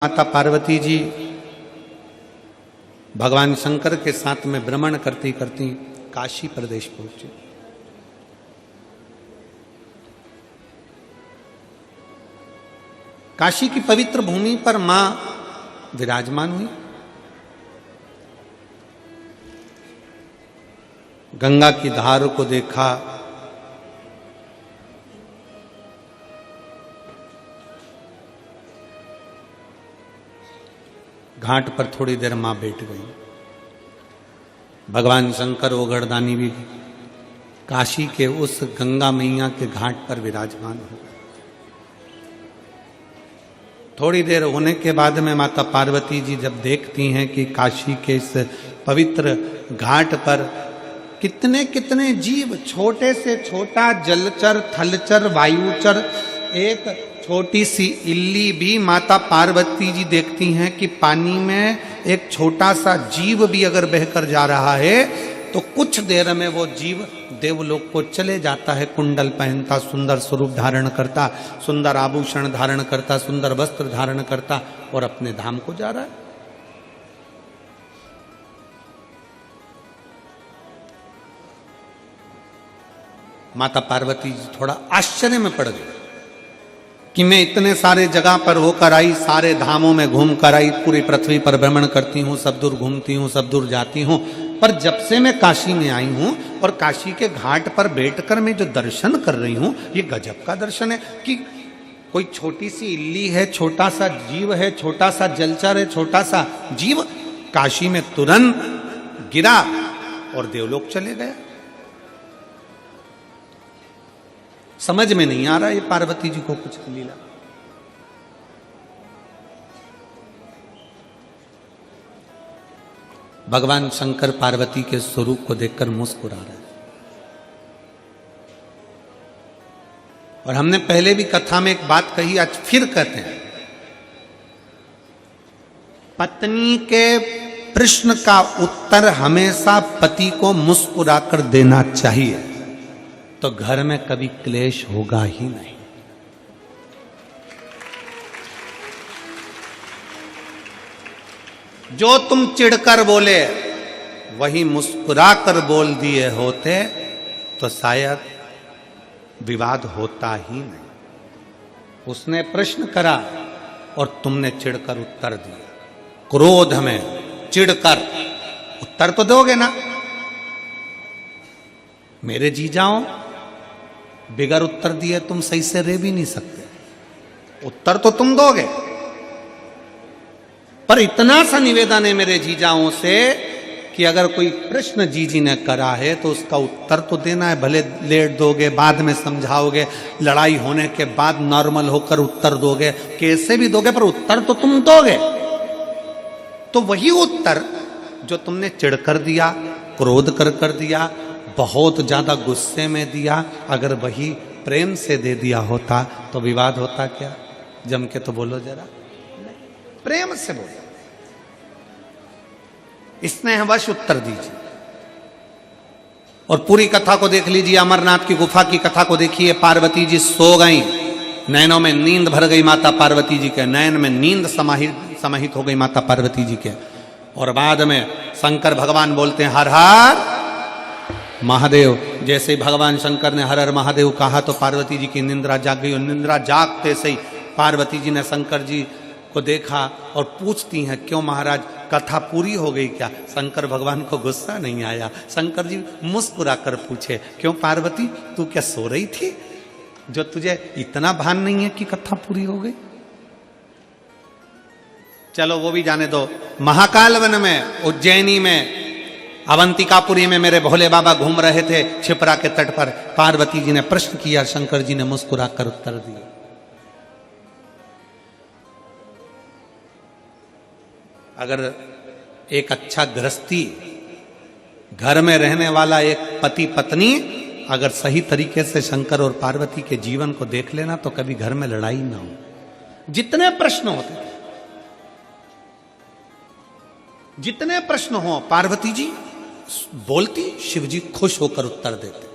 माता पार्वती जी भगवान शंकर के साथ में भ्रमण करती करती काशी प्रदेश पहुंचे। काशी की पवित्र भूमि पर मां विराजमान हुई। गंगा की धार को देखा, घाट पर थोड़ी देर मां बैठ गई। भगवान शंकर ओगरदानी भी काशी के उस गंगा मैया के घाट पर विराजमान हो गए। थोड़ी देर होने के बाद में माता पार्वती जी जब देखती हैं कि काशी के इस पवित्र घाट पर कितने कितने जीव, छोटे से छोटा जलचर, थलचर, वायुचर, एक छोटी सी इल्ली भी माता पार्वती जी देखती हैं कि पानी में एक छोटा सा जीव भी अगर बहकर जा रहा है तो कुछ देर में वो जीव देवलोक को चले जाता है। कुंडल पहनता, सुंदर स्वरूप धारण करता, सुंदर आभूषण धारण करता, सुंदर वस्त्र धारण करता और अपने धाम को जा रहा है। माता पार्वती जी थोड़ा आश्चर्य में पड़ गई कि मैं इतने सारे जगह पर होकर आई, सारे धामों में घूम कर आई, पूरी पृथ्वी पर भ्रमण करती हूँ, सब दूर घूमती हूँ, सब दूर जाती हूँ, पर जब से मैं काशी में आई हूँ और काशी के घाट पर बैठकर मैं जो दर्शन कर रही हूँ, ये गजब का दर्शन है कि कोई छोटी सी इल्ली है, छोटा सा जीव है, छोटा सा जलचर है, छोटा सा जीव काशी में तुरंत गिरा और देवलोक चले गया। समझ में नहीं आ रहा ये पार्वती जी को कुछ लीला। भगवान शंकर पार्वती के स्वरूप को देखकर मुस्कुरा रहे हैं। और हमने पहले भी कथा में एक बात कही, आज फिर कहते हैं, पत्नी के प्रश्न का उत्तर हमेशा पति को मुस्कुराकर देना चाहिए, तो घर में कभी क्लेश होगा ही नहीं। जो तुम चिढ़कर बोले वही मुस्कुराकर बोल दिए होते तो शायद विवाद होता ही नहीं। उसने प्रश्न करा और तुमने चिढ़कर उत्तर दिया। क्रोध में चिढ़कर उत्तर तो दोगे ना। मेरे जीजाओं, बिगर उत्तर दिए तुम सही से रह भी नहीं सकते। उत्तर तो तुम दोगे, पर इतना सा निवेदन है मेरे जीजाओं से कि अगर कोई प्रश्न जीजी ने करा है तो उसका उत्तर तो देना है। भले लेट दोगे, बाद में समझाओगे, लड़ाई होने के बाद नॉर्मल होकर उत्तर दोगे, कैसे भी दोगे, पर उत्तर तो तुम दोगे। तो वही उत्तर जो तुमने चिढ़कर दिया, क्रोध कर दिया, बहुत ज्यादा गुस्से में दिया, अगर वही प्रेम से दे दिया होता तो विवाद होता क्या? जम के तो बोलो जरा, प्रेम से बोलो, स्नेहवश उत्तर दीजिए। और पूरी कथा को देख लीजिए, अमरनाथ की गुफा की कथा को देखिए। पार्वती जी सो गई, नैनों में नींद भर गई माता पार्वती जी के, नयन में नींद समाहित हो गई माता पार्वती जी के। और बाद में शंकर भगवान बोलते हैं हर हर महादेव। जैसे ही भगवान शंकर ने हर हर महादेव कहा तो पार्वती जी की निंद्रा जाग गई। और निंद्रा जागते से ही पार्वती जी ने शंकर जी को देखा और पूछती हैं, क्यों महाराज, कथा पूरी हो गई क्या? शंकर भगवान को गुस्सा नहीं आया। शंकर जी मुस्कुरा कर पूछे, क्यों पार्वती, तू क्या सो रही थी जो तुझे इतना भान नहीं है कि कथा पूरी हो गई? चलो वो भी जाने दो। महाकाल वन में, उज्जैनी में, अवंतिकापुरी में मेरे भोले बाबा घूम रहे थे छिपरा के तट पर। पार्वती जी ने प्रश्न किया, शंकर जी ने मुस्कुराकर उत्तर दिया। अगर एक अच्छा गृहस्थी, घर में रहने वाला एक पति पत्नी अगर सही तरीके से शंकर और पार्वती के जीवन को देख लेना तो कभी घर में लड़ाई ना हो। जितने प्रश्न होते थे, जितने प्रश्न हो, पार्वती जी बोलती, शिव जी खुश होकर उत्तर देते।